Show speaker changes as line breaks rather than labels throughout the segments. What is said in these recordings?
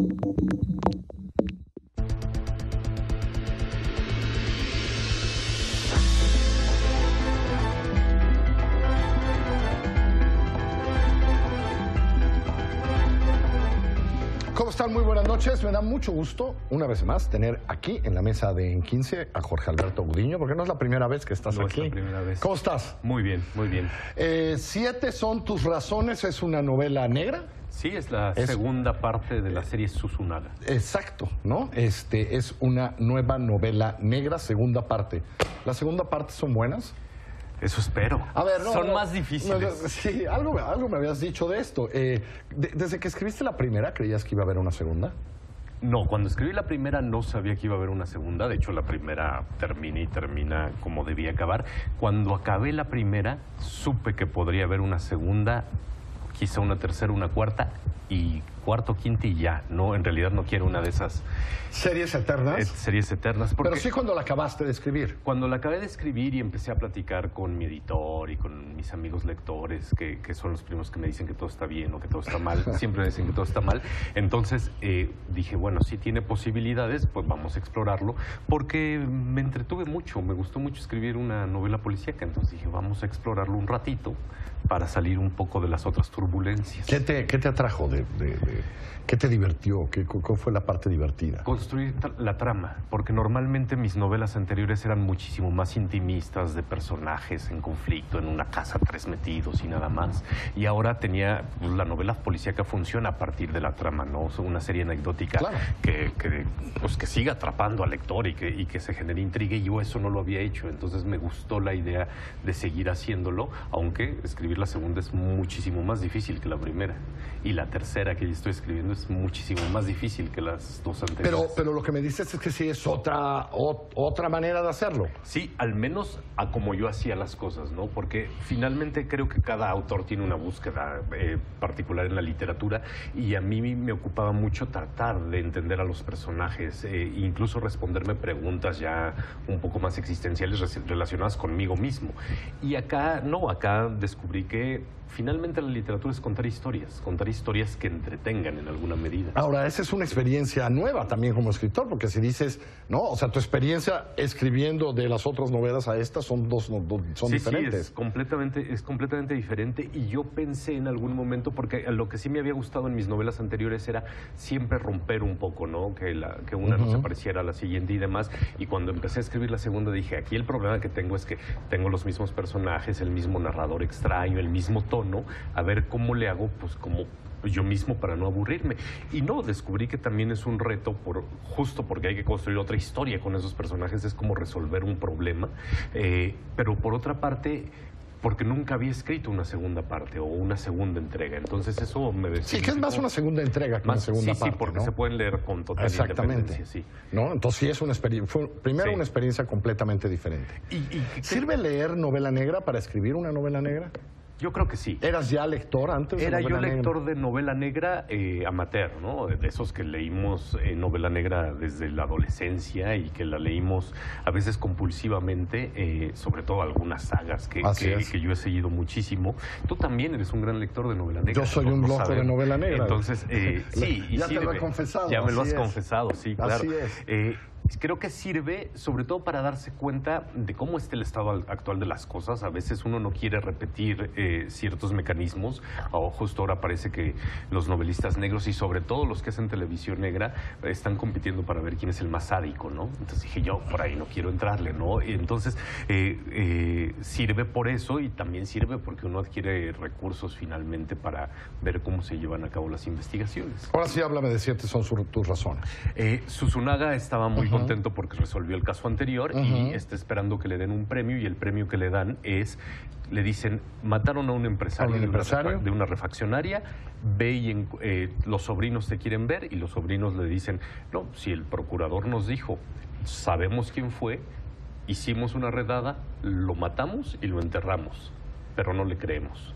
¿Cómo están? Muy buenas noches. Me da mucho gusto, una vez más, tener aquí en la mesa de En 15 a Jorge Alberto Gudiño, porque no es la primera vez que estás aquí.
No es la primera vez.
¿Cómo estás?
Muy bien, muy bien.
7 son tus razones, es una novela negra.
Sí, es la segunda parte de la serie Susunaga.
Exacto, ¿no? Es una nueva novela negra, segunda parte. ¿La segunda parte son buenas?
Eso espero.
A ver,
son más difíciles.
Sí, algo me habías dicho de esto. Desde que escribiste la primera, ¿creías que iba a haber una segunda?
No, cuando escribí la primera no sabía que iba a haber una segunda. De hecho, la primera termina como debía acabar. Cuando acabé la primera, supe que podría haber una segunda, quizá una tercera, una cuarta, y cuarto, quinta y ya. No, en realidad no quiero una de esas...
¿Series eternas?
Series eternas.
Pero sí cuando la acabaste de escribir.
Cuando la acabé de escribir y empecé a platicar con mi editor y con mis amigos lectores, que son los primos que me dicen que todo está bien o que todo está mal, siempre dicen que todo está mal. Entonces dije, bueno, si tiene posibilidades, pues vamos a explorarlo, porque me entretuve mucho, me gustó mucho escribir una novela policíaca. Entonces dije, vamos a explorarlo un ratito para salir un poco de las otras turbulencias.
¿Qué te atrajo? ¿Qué te divirtió? ¿Cuál fue la parte divertida?
Construir la trama, porque normalmente mis novelas anteriores eran muchísimo más intimistas, de personajes en conflicto, en una casa, 3 metidos y nada más. Y ahora tenía, pues, la novela policíaca funciona a partir de la trama, ¿no? O sea, una serie anecdótica, claro, que siga atrapando al lector y que se genere intriga, y yo eso no lo había hecho. Entonces me gustó la idea de seguir haciéndolo, aunque escribir la segunda es muchísimo más difícil que la primera. Y la tercera que yo estoy escribiendo es muchísimo más difícil que las dos anteriores.
Pero lo que me dices es que sí es otra manera de hacerlo.
Sí, al menos a como yo hacía las cosas, ¿no? Porque finalmente creo que cada autor tiene una búsqueda particular en la literatura, y a mí me ocupaba mucho tratar de entender a los personajes, incluso responderme preguntas ya un poco más existenciales relacionadas conmigo mismo. Y acá no, acá descubrí que finalmente la literatura es contar historias que entretengan en alguna medida. Ahora,
esa es una experiencia nueva también como escritor, porque si dices, no, o sea, tu experiencia escribiendo de las otras novelas a estas son diferentes.
Sí, es completamente diferente, y yo pensé en algún momento, porque lo que sí me había gustado en mis novelas anteriores era siempre romper un poco, ¿no? Que una no se pareciera a la siguiente y demás, y cuando empecé a escribir la segunda dije, aquí el problema que tengo es que tengo los mismos personajes, el mismo narrador extraño, el mismo tono, a ver cómo le hago, pues como yo mismo, para no aburrirme. Y no, descubrí que también es un reto, justo porque hay que construir otra historia con esos personajes, es como resolver un problema, pero por otra parte, porque nunca había escrito una segunda parte o una segunda entrega. Entonces eso me decía...
Sí, que es más una segunda entrega que una segunda parte.
Sí, porque, ¿no?, se pueden leer con total independencia. Sí.
¿No? Entonces sí es una experiencia, primero una experiencia completamente diferente. ¿Sirve leer novela negra para escribir una novela negra?
Yo creo que sí.
¿Eras ya lector antes de novela negra?
Era yo lector de novela negra amateur, ¿no? De esos que leímos novela negra desde la adolescencia y que la leímos a veces compulsivamente, sobre todo algunas sagas que yo he seguido muchísimo. Tú también eres un gran lector de novela negra.
Yo soy un loco de novela negra.
Entonces, sí,
ya te lo he confesado.
Ya me lo has confesado, sí, claro.
Así es.
Creo que sirve sobre todo para darse cuenta de cómo está el estado actual de las cosas. A veces uno no quiere repetir ciertos mecanismos, o justo ahora parece que los novelistas negros, y sobre todo los que hacen televisión negra, están compitiendo para ver quién es el más sádico, ¿no? Entonces dije, yo por ahí no quiero entrarle, ¿no? Y entonces sirve por eso, y también sirve porque uno adquiere recursos finalmente para ver cómo se llevan a cabo las investigaciones.
Ahora sí, háblame de 7 son tus razones.
Susunaga estaba muy contento porque resolvió el caso anterior y está esperando que le den un premio, y el premio que le dan es, le dicen, mataron a un empresario, de una refaccionaria, ve y los sobrinos te quieren ver, y los sobrinos le dicen, no, si el procurador nos dijo, sabemos quién fue, hicimos una redada, lo matamos y lo enterramos, pero no le creemos.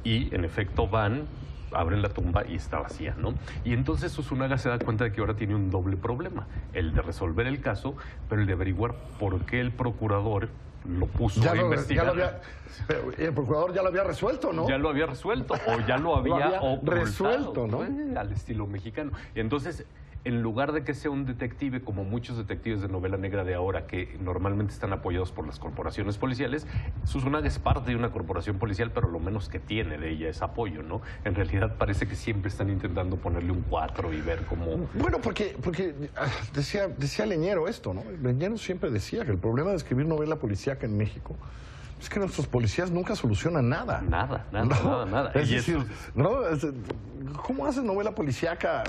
Y en efecto van, abren la tumba y está vacía, ¿no? Y entonces Susunaga se da cuenta de que ahora tiene un doble problema, el de resolver el caso, pero el de averiguar por qué el procurador lo puso a investigar.
Pero el procurador ya lo había resuelto, ¿no?
Ya lo había resuelto, o ya lo había
resuelto, ¿no?
Al estilo mexicano. Y entonces, en lugar de que sea un detective, como muchos detectives de novela negra de ahora, que normalmente están apoyados por las corporaciones policiales, Zunzunagua es parte de una corporación policial, pero lo menos que tiene de ella es apoyo, ¿no? En realidad parece que siempre están intentando ponerle un 4 y ver cómo...
Bueno, porque decía Leñero esto, ¿no? Leñero siempre decía que el problema de escribir novela policíaca en México es que nuestros policías nunca solucionan nada.
Nada.
Es decir, ¿cómo haces novela policíaca?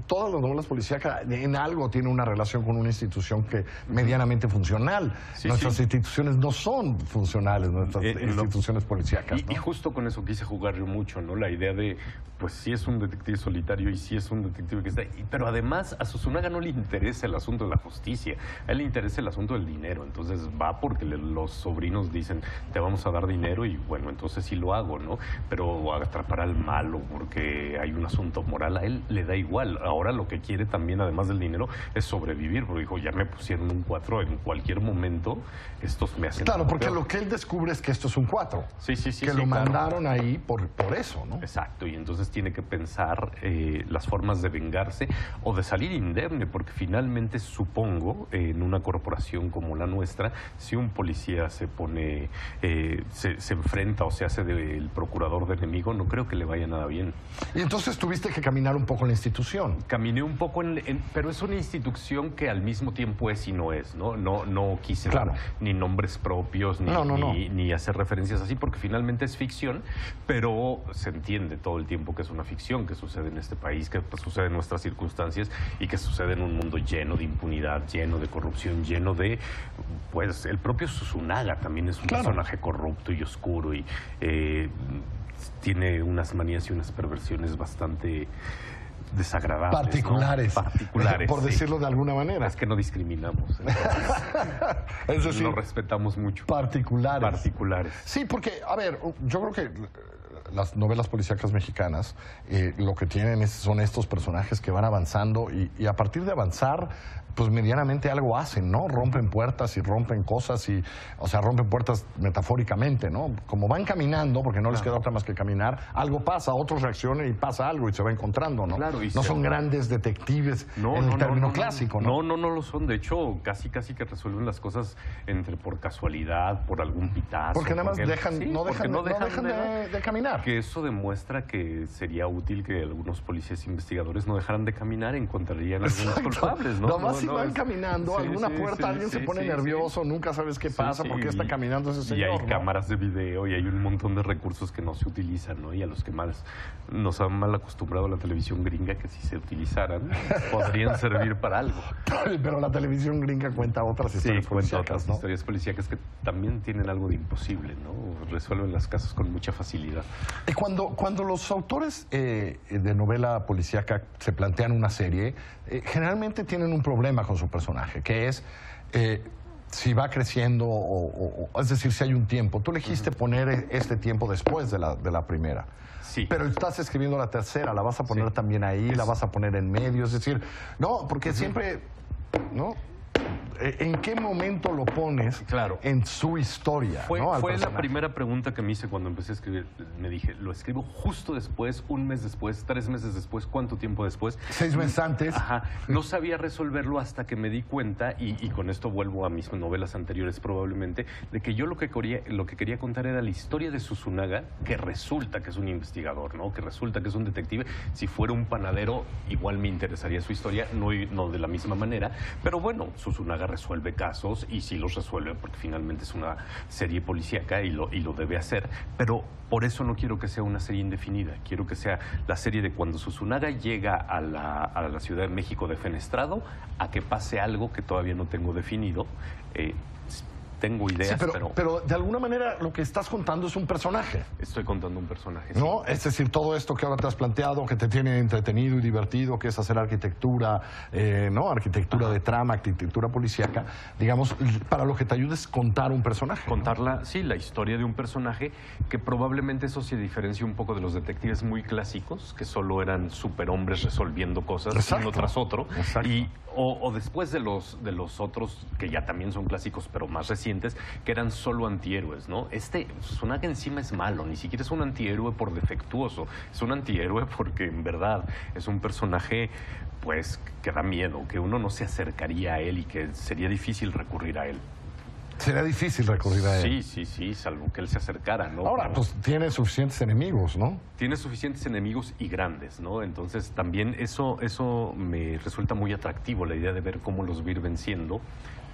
Todas las novelas policíacas en algo tienen una relación con una institución que medianamente funcional. Nuestras instituciones no son funcionales, nuestras instituciones policíacas, ¿no?
Y justo con eso quise jugar yo mucho, ¿no? La idea de, pues sí es un detective solitario y sí es un detective que está... Pero además a Zunzunagua no le interesa el asunto de la justicia, a él le interesa el asunto del dinero. Entonces va porque los sobrinos dicen, te vamos a dar dinero y bueno, entonces sí lo hago, ¿no? Pero atrapar al malo porque hay un asunto moral, a él le da igual. Ahora lo que quiere también, además del dinero, es sobrevivir, porque dijo, ya me pusieron un 4 en cualquier momento, estos me hacen...
Claro, porque lo que él descubre es que esto es un 4. Que lo mandaron ahí por eso, ¿no?
Exacto, y entonces tiene que pensar las formas de vengarse o de salir indemne, porque finalmente supongo, en una corporación como la nuestra, si un policía se pone... se enfrenta o se hace del procurador de enemigo, no creo que le vaya nada bien.
Y entonces tuviste que caminar un poco en la institución.
Caminé un poco, pero es una institución que al mismo tiempo es y no es, ¿no? No quise dar ni nombres propios, ni hacer referencias así, porque finalmente es ficción, pero se entiende todo el tiempo que es una ficción, que sucede en este país, que sucede en nuestras circunstancias y que sucede en un mundo lleno de impunidad, lleno de corrupción, lleno de... Pues el propio Zunzunagua también es un personaje corrupto y oscuro y tiene unas manías y unas perversiones bastante desagradables.
Particulares, por decirlo de alguna manera.
Es que no discriminamos.
Es decir,
lo respetamos mucho.
Particulares. Sí, porque, a ver, yo creo que las novelas policíacas mexicanas lo que tienen son estos personajes que van avanzando y a partir de avanzar, pues medianamente algo hacen, ¿no? Rompen puertas y rompen cosas y, o sea, rompen puertas metafóricamente, ¿no? Como van caminando, porque no les queda otra más que caminar, algo pasa, otros reaccionan y pasa algo y se va encontrando, ¿no?
Claro,
no son grandes detectives en el término clásico, ¿no?
No lo son. De hecho, casi que resuelven las cosas por casualidad, por algún pitazo.
Porque nada más no dejan de caminar.
Que eso demuestra que sería útil que algunos policías investigadores no dejaran de caminar, encontrarían algunos culpables, ¿no?
Si van caminando, alguna puerta, alguien se pone nervioso, nunca sabes qué pasa, por qué está caminando ese señor.
Y hay cámaras de video y hay un montón de recursos que no se utilizan, ¿no? Y a los que más nos han mal acostumbrado la televisión gringa, que si se utilizaran, podrían servir para algo.
Pero la televisión gringa cuenta otras historias policíacas, ¿no?
Historias policíacas que también tienen algo de imposible, ¿no? Resuelven las casos con mucha facilidad.
Y cuando los autores de novela policíaca se plantean una serie, generalmente tienen un problema con su personaje, que es si va creciendo, es decir, si hay un tiempo. Tú elegiste poner este tiempo después de la primera.
Sí.
Pero estás escribiendo la tercera, la vas a poner también ahí, la vas a poner en medio, es decir, no, porque siempre, ¿no? ¿En qué momento lo pones en su historia?
Fue la primera pregunta que me hice cuando empecé a escribir. Me dije, ¿lo escribo justo después, un mes después, 3 meses después, cuánto tiempo después?
6 meses antes.
Ajá. No sabía resolverlo hasta que me di cuenta, y con esto vuelvo a mis novelas anteriores probablemente, de que yo lo que quería contar era la historia de Zunzunagua, que resulta que es un investigador, ¿no? Que resulta que es un detective. Si fuera un panadero, igual me interesaría su historia, no de la misma manera. Pero bueno, Zunzunagua resuelve casos y sí los resuelve porque finalmente es una serie policíaca y lo debe hacer, pero por eso no quiero que sea una serie indefinida. Quiero que sea la serie de cuando Zunzunagua llega a la Ciudad de México defenestrado, a que pase algo que todavía no tengo definido. Tengo ideas,
pero de alguna manera lo que estás contando es un personaje.
Estoy contando un personaje.
¿No?
Sí.
Es decir, todo esto que ahora te has planteado, que te tiene entretenido y divertido, que es hacer arquitectura, ¿no? Arquitectura de trama, arquitectura policíaca, digamos, para lo que te ayuda es contar un personaje.
Contarla, ¿no? Sí, la historia de un personaje, que probablemente eso se diferencia un poco de los detectives muy clásicos, que solo eran superhombres resolviendo cosas uno tras otro.
Exacto.
O después de los otros, que ya también son clásicos, pero más recientes, pacientes que eran solo antihéroes, ¿no? Este personaje encima es malo, ni siquiera es un antihéroe por defectuoso, es un antihéroe porque en verdad es un personaje pues que da miedo, que uno no se acercaría a él y que sería difícil recurrir a él.
Sería difícil recurrir a él.
Sí, salvo que él se acercara, ¿no?
Ahora, pues tiene suficientes enemigos, ¿no?
Tiene suficientes enemigos y grandes, ¿no? Entonces también eso me resulta muy atractivo, la idea de ver cómo los va a ir venciendo,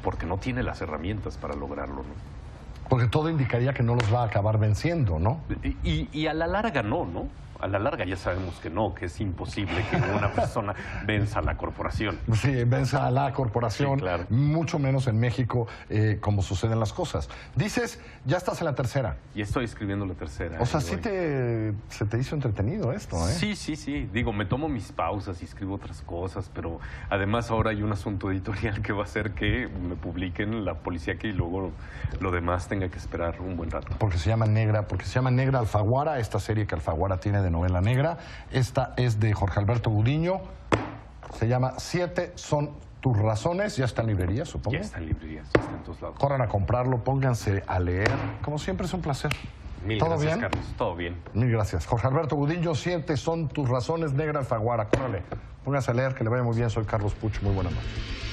porque no tiene las herramientas para lograrlo, ¿no?
Porque todo indicaría que no los va a acabar venciendo, ¿no?
Y a la larga no. A la larga ya sabemos que no, que es imposible que una persona venza a la corporación.
Sí, venza a la corporación,
sí, claro.
Mucho menos en México, como suceden las cosas. Dices, ya estás en la tercera.
Y estoy escribiendo la tercera.
O sea, sí se te hizo entretenido esto, ¿eh?
Sí. Digo, me tomo mis pausas y escribo otras cosas, pero además ahora hay un asunto editorial que va a hacer que me publiquen La Policíaca y luego lo demás tenga que esperar un buen rato.
Porque se llama Negra Alfaguara, esta serie que Alfaguara tiene de novela negra. Esta es de Jorge Alberto Gudiño. Se llama 7 son tus razones. Ya está en librerías, supongo.
Ya está en librerías, ya está en todos lados.
Corran a comprarlo, pónganse a leer. Como siempre, es un placer.
Mil
¿Todo
gracias,
bien?
Carlos. Todo bien.
Mil gracias. Jorge Alberto Gudiño, 7 son tus razones, Negra Alfaguara. Córrale, pónganse a leer, que le vaya muy bien. Soy Carlos Puch. Muy buenas noches.